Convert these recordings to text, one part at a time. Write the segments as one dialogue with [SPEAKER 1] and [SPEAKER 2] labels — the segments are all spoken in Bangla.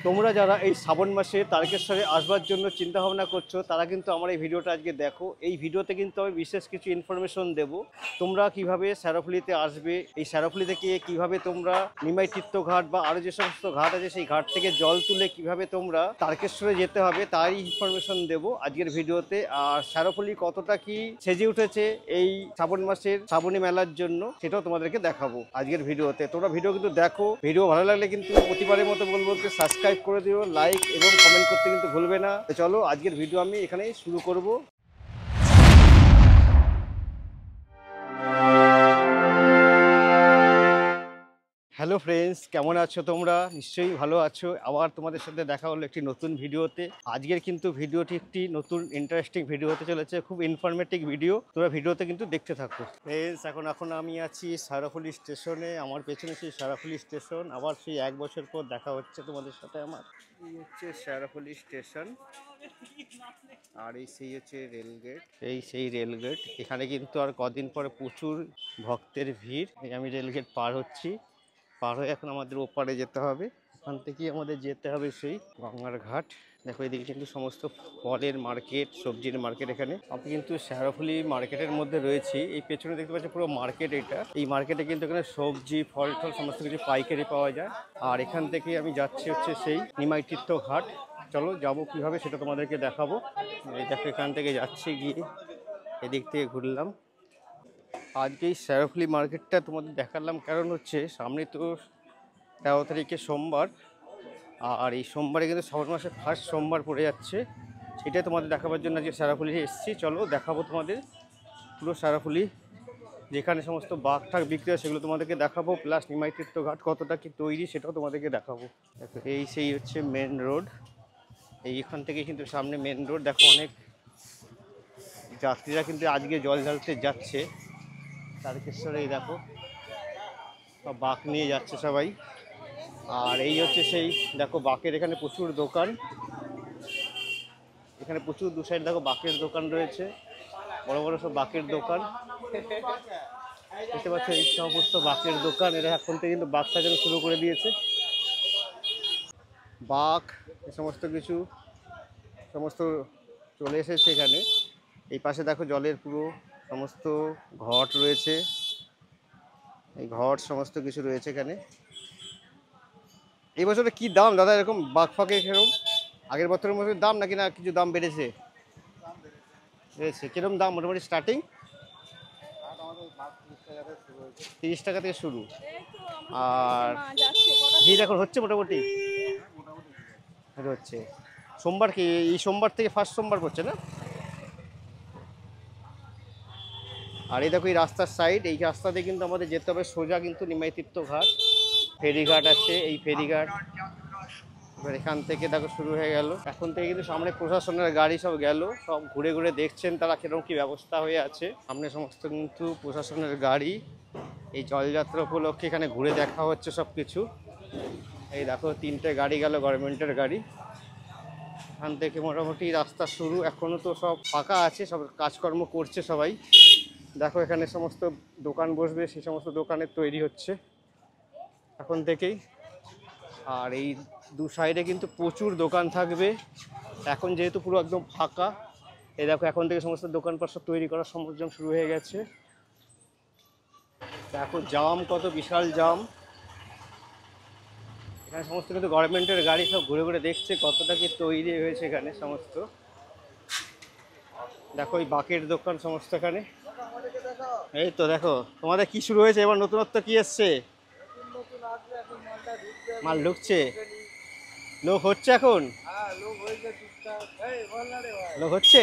[SPEAKER 1] তোমরা যারা এই শ্রাবণ মাসে তারকেশ্বরে আসবার জন্য চিন্তা ভাবনা করছো তারা কিন্তু আমার এই ভিডিওটা আজকে দেখো। এই ভিডিওতে কিন্তু আমি বিশেষ কিছু ইনফরমেশন দেব। তোমরা কিভাবে শেরাফুলিতে আসবে, এই শেরাফুলি থেকে কিভাবে তোমরা নিমাই তীর্থঘাট বা আরও যে সমস্ত ঘাট আছে সেই ঘাট থেকে জল তুলে কিভাবে তোমরা তারকেশ্বরে যেতে হবে তারই ইনফরমেশন দেব আজকের ভিডিওতে। আর শেরাফুলি কতটা কি সেজে উঠেছে এই শ্রাবণ মাসের শ্রাবণী মেলার জন্য সেটাও তোমাদেরকে দেখাবো আজকের ভিডিওতে। তোমরা ভিডিও কিন্তু দেখো, ভিডিও ভালো লাগলে কিন্তু প্রতিবারের মতো বলবো সাবস্ক্রাইব করে দিও, লাইক এবং কমেন্ট করতে কিন্তু ভুলবে না। চলো আজকের ভিডিও আমি এখানেই শুরু করব। হ্যালো ফ্রেন্ডস, কেমন আছো তোমরা? নিশ্চয়ই ভালো আছো। আবার তোমাদের সাথে দেখা হলো একটি নতুন ভিডিওতে। আজকের কিন্তু ভিডিওটি একটি নতুন ইন্টারেস্টিং ভিডিও হতে চলেছে, খুব ইনফরমেটিভ ভিডিও। তোমরা ভিডিওতে কিন্তু দেখতে থাকো। ফ্রেন্ডস, এখন আমি আছি শেরাফুলি স্টেশনে। আমার পেছনে সেই শেরাফুলি স্টেশন। আবার সেই 1 বছর পর দেখা হচ্ছে তোমাদের সাথে আমার। এই হচ্ছে শেরাফুলি স্টেশন আর এই সেই হচ্ছে রেলগেট। সেই রেলগেট। এখানে কিন্তু আর কদিন পরে প্রচুর ভক্তের ভিড়। আমি রেলগেট পার হচ্ছি, পার হয়ে এখন আমাদের ওপারে যেতে হবে। ওখান থেকেই আমাদের যেতে হবে সেই গঙ্গার ঘাট। দেখো এদিকে কিন্তু সমস্ত ফলের মার্কেট, সবজির মার্কেট। এখানে আমি কিন্তু শেরাফুলি মার্কেটের মধ্যে রয়েছি। এই পেছনে দেখতে পাচ্ছি পুরো মার্কেট এটা। এই মার্কেটে কিন্তু এখানে সবজি, ফল টল সমস্ত কিছু পাইকারি পাওয়া যায়। আর এখান থেকে আমি যাচ্ছি হচ্ছে সেই নিমাই তীর্থ ঘাট। চলো যাবো কীভাবে সেটা তোমাদেরকে দেখাবো। এই দেখো এখান থেকে যাচ্ছি, গিয়ে এদিক থেকে ঘুরলাম। আজকে এই শেরাফুলি মার্কেটটা তোমাদের দেখালাম কারণ হচ্ছে সামনে তো 13 তারিখে সোমবার, আর এই সোমবারে কিন্তু শ্রাবণ মাসের ফার্স্ট সোমবার পড়ে যাচ্ছে। সেটাই তোমাদের দেখাবার জন্য আজকে শেরাফুলি এসেছি। চলো দেখাবো তোমাদের পুরো শেরাফুলি, যেখানে সমস্ত বাঘ ঠাক বিক্রি হয় সেগুলো তোমাদেরকে দেখাবো, প্লাস নিমাই তীর্থ ঘাট কতটা কি তৈরি সেটাও তোমাদেরকে দেখাবো। দেখো এই সেই হচ্ছে মেন রোড। এইখান থেকে কিন্তু সামনে মেন রোড। দেখো অনেক যাত্রীরা কিন্তু আজকে জল ঢালতে যাচ্ছে তারকেশ্বরে। এই দেখো সব বাঁক নিয়ে যাচ্ছে সবাই। আর এই হচ্ছে সেই দেখো বাঁকের এখানে প্রচুর দোকান। এখানে প্রচুর দু সাইড দেখো বাঁকের দোকান রয়েছে, বড় বড় সব বাঁকের দোকান দেখতে পাচ্ছ। এই সমস্ত বাঁকের দোকান, এরা এখন থেকে কিন্তু বাঁক সাজানো শুরু করে দিয়েছে। বাঁক এই সমস্ত কিছু সমস্ত চলে এসেছে এখানে। এই পাশে দেখো জলের পুরো সমস্ত ঘট রয়েছে, এই ঘট সমস্ত কিছু রয়েছে এখানে। এই বছরে কি দাম দাদা এরকম বাঘ ফাঁকে? এরকম আগের বছরের মতো দাম নাকি না কিছু দাম বেড়েছে? বেড়েছে। কিরকম দাম মোটামুটি স্টার্টিং? 30 টাকা থেকে শুরু। আর ভিড় এখন হচ্ছে মোটামুটি হচ্ছে। সোমবার কি এই সোমবার থেকে ফার্স্ট সোমবার পড়ছে না? আর এই দেখো এই রাস্তার সাইড, এই রাস্তা দিয়ে কিন্তু আমাদের যেতে হবে সোজা কিন্তু নিমাই তীর্থ ঘাট। ফেরিঘাট আছে, এই ফেরিঘাট। এবার এখান থেকে দেখো শুরু হয়ে গেল। এখন থেকে কিন্তু সামনে প্রশাসনের গাড়ি সব গেল, সব ঘুরে ঘুরে দেখছেন তারা কিরকম কি ব্যবস্থা হয়ে আছে। সামনে সমস্ত কিন্তু প্রশাসনের গাড়ি। এই জলযাত্রা উপলক্ষে এখানে ঘুরে দেখা হচ্ছে সব কিছু। এই দেখো 3টে গাড়ি গেল, গভর্নমেন্টের গাড়ি। এখান থেকে মোটামুটি রাস্তা শুরু। এখনও তো সব ফাঁকা আছে, সব কাজকর্ম করছে সবাই। দেখো এখানে সমস্ত দোকান বসবে, সেই সমস্ত দোকানের তৈরি হচ্ছে এখন থেকেই। আর এই দু সাইডে কিন্তু প্রচুর দোকান থাকবে। এখন যেহেতু পুরো একদম ফাঁকা, এই দেখো এখন থেকে সমস্ত দোকানপাট সব তৈরি করার সরঞ্জাম শুরু হয়ে গেছে। এখন জাম, কত বিশাল জাম। এখানে সমস্ত কিন্তু গভর্নমেন্টের গাড়ি সব ঘুরে ঘুরে দেখছে কতটা কি তৈরি হয়েছে এখানে সমস্ত। দেখো এই বাঁকের দোকান সমস্ত এখানে। এই তো দেখো তোমাদের কি শুরু হয়েছে এবার, নতুনত্ব কি এসছে? মাল ঢুকছে, লোক হচ্ছে এখন, লোক হচ্ছে।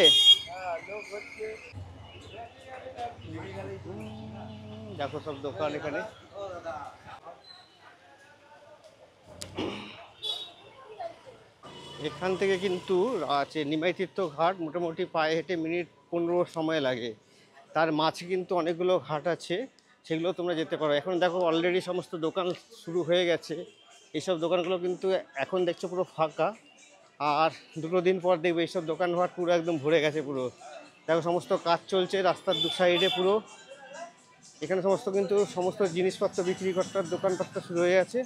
[SPEAKER 1] দেখো সব দোকান এখানে। এখান থেকে কিন্তু আছে নিমাই তীর্থ ঘাট, মোটামুটি পায়ে হেঁটে মিনিট 15 সময় লাগে। তার মাঝে কিন্তু অনেকগুলো ঘাট আছে, সেগুলো তোমরা যেতে পারো। এখন দেখো অলরেডি সমস্ত দোকান শুরু হয়ে গেছে। এইসব দোকানগুলো কিন্তু এখন দেখছো পুরো ফাঁকা, আর 2 দিন পর দেখবে এইসব দোকানঘাট পুরো একদম ভরে গেছে পুরো। দেখো সমস্ত কাজ চলছে রাস্তার দু সাইডে পুরো। এখানে সমস্ত কিন্তু সমস্ত জিনিসপত্র বিক্রি করার দোকানপত্র শুরু হয়ে গেছে।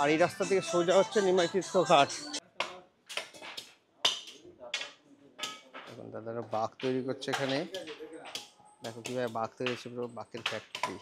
[SPEAKER 1] আর এই রাস্তা থেকে সোজা হচ্ছে নিমাই তীর্থ ঘাট। এখন দাদারা বাঘ তৈরি করছে এখানে, দেখো কিভাবে বাঘ তৈরি হচ্ছে, পুরো বাঘের ফ্যাক্টরি।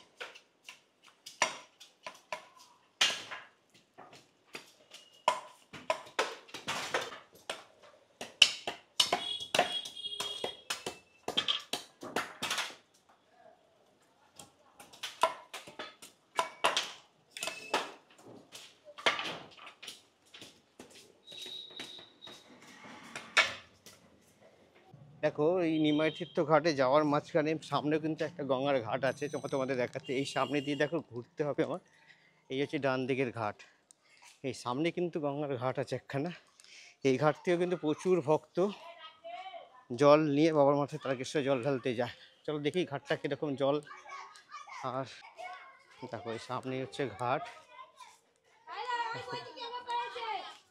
[SPEAKER 1] দেখো এই নিমাই তীর্থ ঘাটে যাওয়ার মাঝখানে সামনে কিন্তু একটা গঙ্গার ঘাট আছে, তোমাদের দেখাচ্ছে। এই সামনে দিয়ে দেখো ঘুরতে হবে আমার। এই হচ্ছে ডান দিকের ঘাট, এই সামনে কিন্তু গঙ্গার ঘাট আছে একখানা। এই ঘাট থেকেও কিন্তু প্রচুর ভক্ত জল নিয়ে বাবার মাথায় তারকেশ্বর জল ঢালতে যায়। চলো দেখি ঘাটটা কীরকম জল। আর দেখো এই সামনে হচ্ছে ঘাট,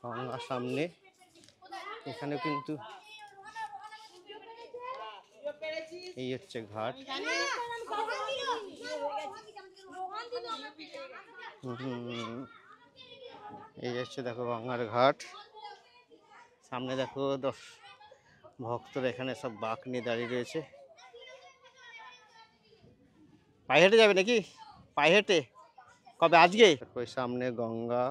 [SPEAKER 1] গঙ্গার সামনে। এখানেও কিন্তু এই হচ্ছে ঘাট। এই হচ্ছে দেখো গঙ্গার ঘাট। সামনে দেখো ভক্তরা এখানে সব বাঁক নিয়ে দাঁড়িয়ে রয়েছে। পায়ে হেঁটে যাবে নাকি? পায়ে হেঁটে কবে? আজকে। ওই সামনে গঙ্গা,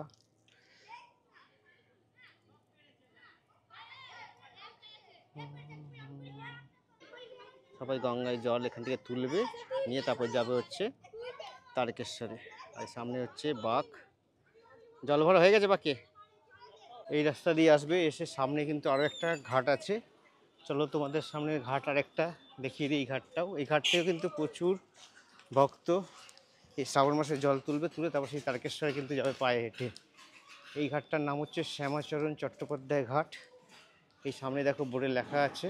[SPEAKER 1] সবাই গঙ্গায় জল এখান থেকে তুলবে, নিয়ে তারপর যাবে হচ্ছে তারকেশ্বরে। আর সামনে হচ্ছে বাঁক, জল ভরা হয়ে গেছে বাঁকে। এই রাস্তা দিয়ে আসবে, এসে সামনে কিন্তু আরও একটা ঘাট আছে। চলো তোমাদের সামনে ঘাট আর একটা দেখিয়ে দিই। এই ঘাটটাও, এই ঘাট থেকেও কিন্তু প্রচুর ভক্ত এই শ্রাবণ মাসে জল তুলবে, তুলে তারপর সেই তারকেশ্বরে কিন্তু যাবে পায়ে হেঁটে। এই ঘাটটার নাম হচ্ছে শ্যামাচরণ চট্টোপাধ্যায় ঘাট। এই সামনে দেখো বোর্ডে লেখা আছে।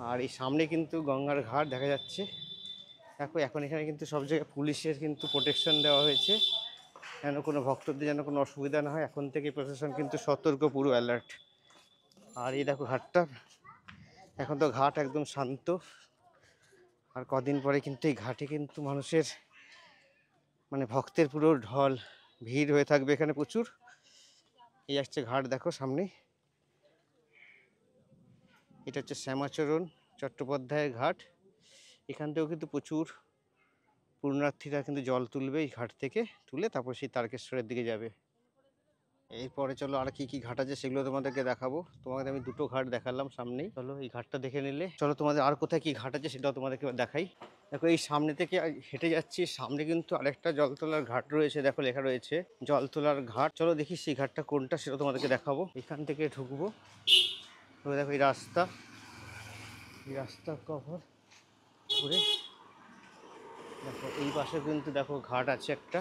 [SPEAKER 1] আর এই সামনে কিন্তু গঙ্গার ঘাট দেখা যাচ্ছে। দেখো এখন এখানে কিন্তু সব জায়গায় পুলিশের কিন্তু প্রোটেকশন দেওয়া হয়েছে, যেন কোনো ভক্তদের যেন কোনো অসুবিধা না হয়। এখন থেকে প্রশাসন কিন্তু সতর্ক, পুরো অ্যালার্ট। আর এই দেখো ঘাটটা, এখন তো ঘাট একদম শান্ত। আর কদিন পরে কিন্তু এই ঘাটে কিন্তু মানুষের মানে ভক্তের পুরো ঢল, ভিড় হয়ে থাকবে এখানে প্রচুর। এই আসছে ঘাট দেখো সামনে, এটা হচ্ছে শ্যামাচরণ চট্টোপাধ্যায়ের ঘাট। এখান থেকেও কিন্তু প্রচুর পুণ্যার্থীরা কিন্তু জল তুলবে এই ঘাট থেকে, তুলে তারপর সেই তারকেশ্বরের দিকে যাবে। এরপরে চলো আর কি কি ঘাট আছে সেগুলো তোমাদেরকে দেখাবো। তোমাদের আমি দুটো ঘাট দেখালাম সামনেই, চলো এই ঘাটটা দেখে নিলে। চলো তোমাদের আর কোথায় কি ঘাট আছে সেটাও তোমাদেরকে দেখাই। দেখো এই সামনে থেকে হেঁটে যাচ্ছি, সামনে কিন্তু আরেকটা জল তোলার ঘাট রয়েছে, দেখো লেখা রয়েছে জল তোলার ঘাট। চলো দেখি সেই ঘাটটা কোনটা সেটা তোমাদেরকে দেখাবো। এখান থেকে ঢুকবো, দেখো এই রাস্তা, এই রাস্তা কভার করে দেখো এই পাশে কিন্তু দেখো ঘাট আছে একটা।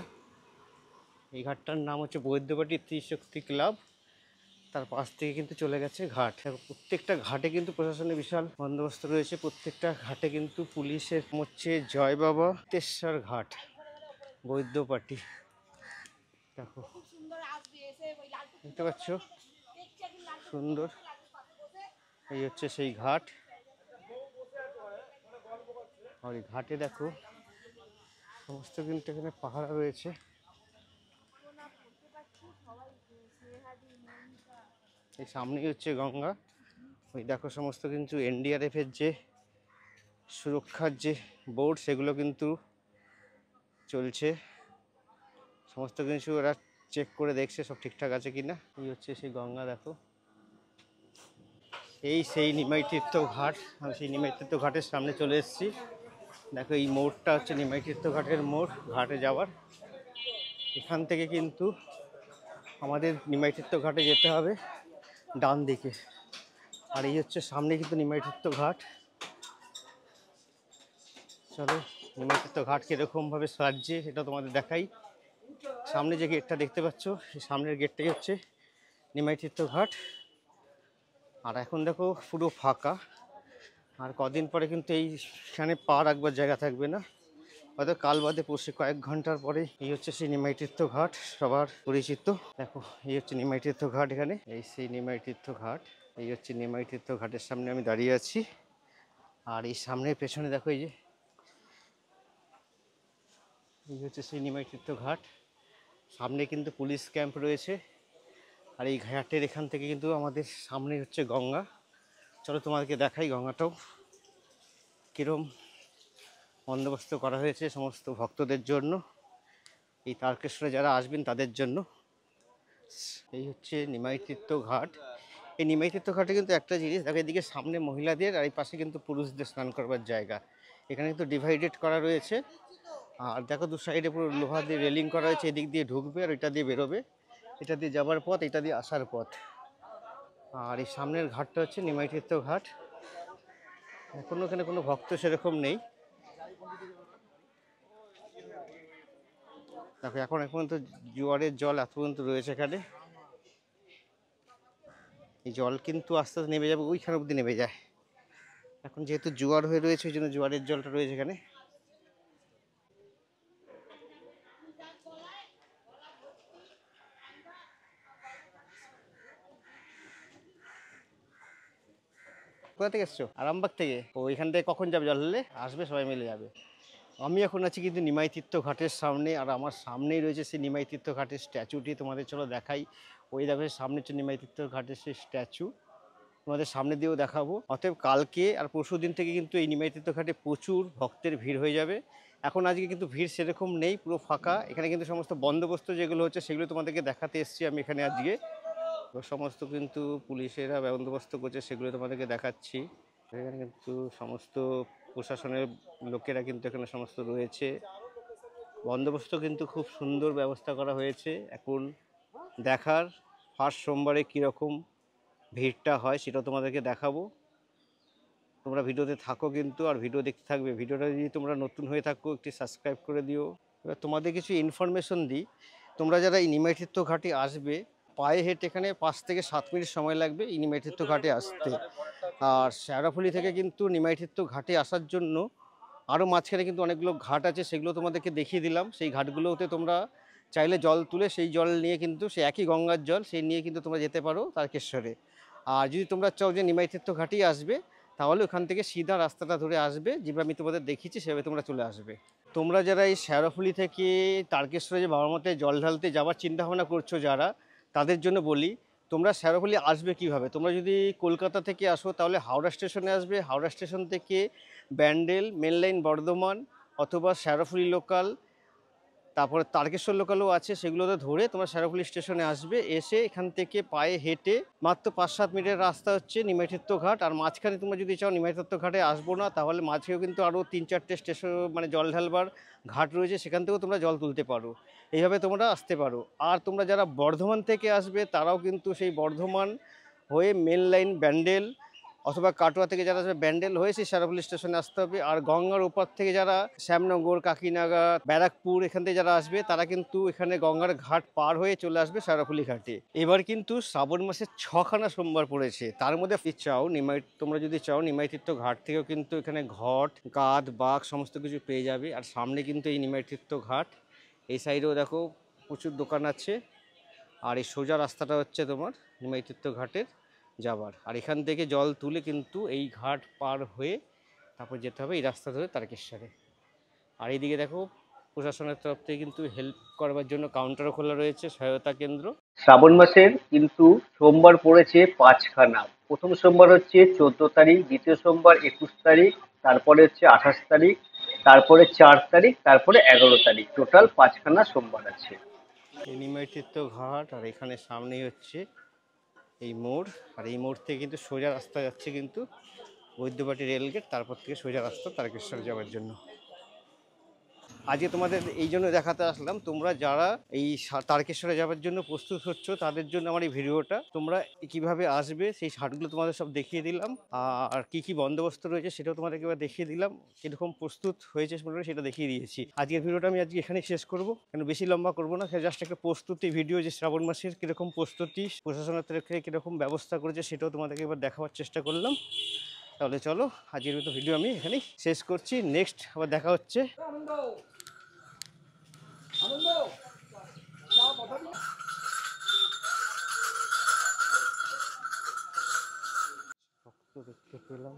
[SPEAKER 1] এই ঘাটটার নাম হচ্ছে বৈদ্যবাটি ত্রিশক্তি ক্লাব, তার পাশ থেকে কিন্তু চলে গেছে ঘাট। প্রত্যেকটা ঘাটে কিন্তু প্রশাসনের বিশাল বন্দোবস্ত রয়েছে। প্রত্যেকটা ঘাটে কিন্তু পুলিশের হচ্ছে জয় বাবা তেশ্বর ঘাট বৈদ্যবাটি। দেখো দেখতে পাচ্ছ সুন্দর, এই হচ্ছে সেই ঘাট। আর এই ঘাটে দেখো সমস্ত কিন্তু এখানে পাহারা রয়েছে। এই সামনেই হচ্ছে গঙ্গা। ওই দেখো সমস্ত কিন্তু এনডিআরএফের যে সুরক্ষার যে বোর্ড সেগুলো কিন্তু চলছে, সমস্ত কিছু ওরা চেক করে দেখছে সব ঠিকঠাক আছে কিনা। এই হচ্ছে সেই গঙ্গা দেখো, এই সেই নিমাই তীর্থ ঘাট। আমি সেই নিমাই তীর্থ ঘাটের সামনে চলে এসেছি। দেখো এই মোড়টা হচ্ছে নিমাই তীর্থ ঘাটের মোড়, ঘাটে যাওয়ার। এখান থেকে কিন্তু আমাদের নিমাই তীর্থ ঘাটে যেতে হবে ডান দিকে। আর এই হচ্ছে সামনে কিন্তু নিমাই তীর্থ ঘাট। চলো নিমাই তীর্থ ঘাট কীরকমভাবে সাজছে সেটা তোমাদের দেখাই। সামনে যে গেটটা দেখতে পাচ্ছ, সেই সামনের গেটটাই হচ্ছে নিমাই তীর্থ ঘাট। আর এখন দেখো পুরো ফাঁকা। আর কদিন পরে কিন্তু এইখানে পা রাখবার জায়গা থাকবে না, হয়তো কাল বাদে পরশু কয়েক ঘন্টার পরে। এই হচ্ছে সেই নিমাই তীর্থ ঘাট, সবার পরিচিত। দেখো এই হচ্ছে নিমাই তীর্থ ঘাট, এখানে এই সেই নিমাই তীর্থ ঘাট। এই হচ্ছে নিমাই তীর্থ ঘাটের সামনে আমি দাঁড়িয়ে আছি। আর এই সামনের পেছনে দেখো এই যে এই হচ্ছে সেই নিমাই তীর্থ ঘাট। সামনে কিন্তু পুলিশ ক্যাম্প রয়েছে। আর এই ঘাটের এখান থেকে কিন্তু আমাদের সামনে হচ্ছে গঙ্গা। চলো তোমাদেরকে দেখাই গঙ্গাটাও কীরকম বন্দোবস্ত করা হয়েছে সমস্ত ভক্তদের জন্য, এই তারকেশ্বরে যারা আসবেন তাদের জন্য। এই হচ্ছে নিমাইতীর্থ ঘাট। এই নিমাইতীর্থ ঘাটে কিন্তু একটা জিনিস দেখো, এদিকে সামনে মহিলাদের আর এই পাশে কিন্তু পুরুষদের স্নান করবার জায়গা। এখানে কিন্তু ডিভাইডেড করা রয়েছে। আর দেখো দু সাইডে পুরো লোহা দিয়ে রেলিং করা হয়েছে, এদিক দিয়ে ঢুকবে আর এটা দিয়ে বেরোবে, এটা দিয়ে যাবার পথ, এটা দিয়ে আসার পথ। আর এই সামনের ঘাটটা হচ্ছে নিমাইতীর্থ ঘাট। এখনো এখানে কোনো ভক্ত সেরকম নেই। দেখো এখন পর্যন্ত জোয়ারের জল এত পর্যন্ত রয়েছে এখানে। এই জল কিন্তু আস্তে আস্তে নেমে যাবে, ওইখানে অবধি নেমে যায়। এখন যেহেতু জোয়ার হয়ে রয়েছে ওই জন্য জোয়ারের জলটা রয়েছে এখানে। কোথা থেকে এসছো? আরামবাগ থেকে? ও এখান থেকে কখন যাবে? জল হলে আসবে, সবাই মিলে যাবে। আমি এখন আছি কিন্তু নিমাইতীর্থ ঘাটের সামনে, আর আমার সামনেই রয়েছে সেই নিমাইতীর্থ ঘাটের স্ট্যাচুটি। তোমাদের চলো দেখাই। ওই দেখো সামনে হচ্ছে নিমাইতীর্থ ঘাটের সেই স্ট্যাচু, তোমাদের সামনে দিয়েও দেখাবো। অতএব কালকে আর পরশু দিন থেকে কিন্তু এই নিমাইতীর্থ ঘাটে প্রচুর ভক্তের ভিড় হয়ে যাবে। এখন আজকে কিন্তু ভিড় সেরকম নেই, পুরো ফাঁকা। এখানে কিন্তু সমস্ত বন্দোবস্ত যেগুলো হচ্ছে সেগুলো তোমাদেরকে দেখাতে এসেছি আমি এখানে আজকে। তো সমস্ত কিন্তু পুলিশেরা বন্দোবস্ত করছে, সেগুলো তোমাদেরকে দেখাচ্ছি। এখানে কিন্তু সমস্ত প্রশাসনের লোকেরা কিন্তু এখানে সমস্ত রয়েছে। বন্দোবস্ত কিন্তু খুব সুন্দর ব্যবস্থা করা হয়েছে। এখন দেখার ফার্স্ট সোমবারে কীরকম ভিড়টা হয় সেটাও তোমাদেরকে দেখাবো। তোমরা ভিডিওতে থাকো কিন্তু, আর ভিডিও দেখতে থাকবে। ভিডিওটা যদি তোমরা নতুন হয়ে থাকো একটি সাবস্ক্রাইব করে দিও। এবার তোমাদের কিছু ইনফরমেশন দিই। তোমরা যারা এই নিমাইতীর্থ ঘাটে আসবে, পায়ে হেঁটে এখানে 5 থেকে 7 মিনিট সময় লাগবে এই নিমাইতীর্থ ঘাটে আসতে। আর শেওড়াফুলি থেকে কিন্তু নিমাইতীর্থ ঘাটে আসার জন্য আরও মাঝখানে কিন্তু অনেকগুলো ঘাট আছে, সেগুলো তোমাদেরকে দেখিয়ে দিলাম। সেই ঘাটগুলোতে তোমরা চাইলে জল তুলে সেই জল নিয়ে কিন্তু, সেই একই গঙ্গার জল সেই নিয়ে কিন্তু তোমরা যেতে পারো তারকেশ্বরে। আর যদি তোমরা চাও যে নিমাইতীর্থ ঘাটেই আসবে, তাহলে ওখান থেকে সিধা রাস্তাটা ধরে আসবে, যেভাবে আমি তোমাদের দেখিয়েছি সেভাবে তোমরা চলে আসবে। তোমরা যারা এই শেওড়াফুলি থেকে তারকেশ্বরে যে বাবার মতে জল ঢালতে যাওয়ার চিন্তাভাবনা করছো যারা, তাদের জন্য বলি তোমরা শেওড়াফুলি আসবে কিভাবে। তোমরা যদি কলকাতা থেকে আসো তাহলে হাওড়া স্টেশনে আসবে। হাওড়া স্টেশন থেকে ব্যান্ডেল, মেন লাইন বর্ধমান, অথবা শেওড়াফুলি লোকাল, তারপরে তারকেশ্বর লোকালও আছে, সেগুলোতে ধরে তোমরা শেওড়াফুলি স্টেশনে আসবে। এসে এখান থেকে পায়ে হেঁটে মাত্র 5-7 মিনিটের রাস্তা হচ্ছে নিমাইতীর্থ ঘাট। আর মাঝখানে তোমরা যদি চাও নিমাইতীর্থ ঘাটে আসবো না, তাহলে মাঝেও কিন্তু আরও 3-4টে স্টেশন মানে জল ঢালবার ঘাট রয়েছে, সেখান থেকেও তোমরা জল তুলতে পারো। এইভাবে তোমরা আসতে পারো। আর তোমরা যারা বর্ধমান থেকে আসবে তারাও কিন্তু সেই বর্ধমান হয়ে মেন লাইন ব্যান্ডেল, অথবা কাটোয়া থেকে যারা আসবে ব্যান্ডেল হয়ে সেই শেওড়াফুলি স্টেশনে আসতে হবে। আর গঙ্গার ওপার থেকে যারা শ্যামনগর, কাকিনাগা, ব্যারাকপুর এখান থেকে যারা আসবে তারা কিন্তু এখানে গঙ্গার ঘাট পার হয়ে চলে আসবে শেওড়াফুলি ঘাটে। এবার কিন্তু শ্রাবণ মাসের 6খানা সোমবার পড়েছে, তার মধ্যে চাও তোমরা যদি চাও নিমাইতীর্থ ঘাট থেকেও কিন্তু এখানে ঘট, গাদ, বাঘ সমস্ত কিছু পেয়ে যাবে। আর সামনে কিন্তু এই নিমাইতীর্থ ঘাট, এই সাইডেও দেখো প্রচুর দোকান আছে। আর এই সোজা রাস্তাটা হচ্ছে তোমার নিমাইতীর্থ ঘাটের যাবার। আর এখান থেকে জল তুলে কিন্তু এই ঘাট পার হয়ে তারপর যেতে হবে এই রাস্তা ধরে তারকেশ্বরে। আর এইদিকে দেখো প্রশাসনের তরফ থেকে কিন্তু হেল্প করবার জন্য কাউন্টারও খোলা রয়েছে, সহায়তা কেন্দ্র। শ্রাবণ মাসের কিন্তু সোমবার পড়েছে 5খানা। প্রথম সোমবার হচ্ছে 14 তারিখ, দ্বিতীয় সোমবার 21 তারিখ, তারপরে হচ্ছে 28 তারিখ, তারপরে 4 তারিখ, তারপরে 11 তারিখ। টোটাল 5খানা সোমবার আছে। এই নিমাইতীর্থ ঘাট, আর এখানে সামনেই হচ্ছে এই মোড়। আর এই মোড় থেকে কিন্তু সোজা রাস্তা যাচ্ছে কিন্তু বৈদ্যবাটি রেলগেট, তারপর থেকে সোজা রাস্তা তারকেশ্বর যাওয়ার জন্য। আজকে তোমাদের এই জন্য দেখাতে আসলাম, তোমরা যারা এই তারকেশ্বরে যাওয়ার জন্য প্রস্তুত হচ্ছ তাদের জন্য আমার এই ভিডিওটা। তোমরা কিভাবে আসবে সেই ঘাটগুলো তোমাদের সব দেখিয়ে দিলাম, আর কি কি বন্দোবস্ত রয়েছে সেটাও তোমাদেরকে এবার দেখিয়ে দিলাম। কীরকম প্রস্তুত হয়েছে সেটা দেখিয়ে দিয়েছি। আজকের ভিডিওটা আমি আজকে এখানেই শেষ করবো, কেন বেশি লম্বা করবো না। জাস্ট একটা প্রস্তুতি ভিডিও, যে শ্রাবণ মাসের কীরকম প্রস্তুতি প্রশাসনের তরফ থেকে কীরকম ব্যবস্থা করেছে সেটাও তোমাদেরকে এবার দেখাবার চেষ্টা করলাম। তাহলে চলো আজকের মতো ভিডিও আমি এখানেই শেষ করছি। নেক্সট আবার দেখা হচ্ছে। দেখতে পেলাম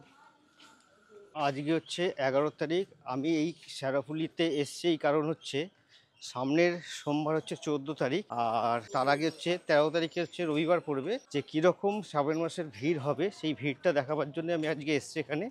[SPEAKER 1] আজকে হচ্ছে 11 তারিখ। আমি এই শেওড়াফুলিতে এসছি, এই কারণ হচ্ছে সামনের সোমবার হচ্ছে 14 তারিখ, আর তার আগে হচ্ছে 13 তারিখে হচ্ছে রবিবার পড়বে। যে কিরকম শ্রাবণ মাসের ভিড় হবে সেই ভিড়টা দেখাবার জন্য আমি আজকে এসেছি এখানে।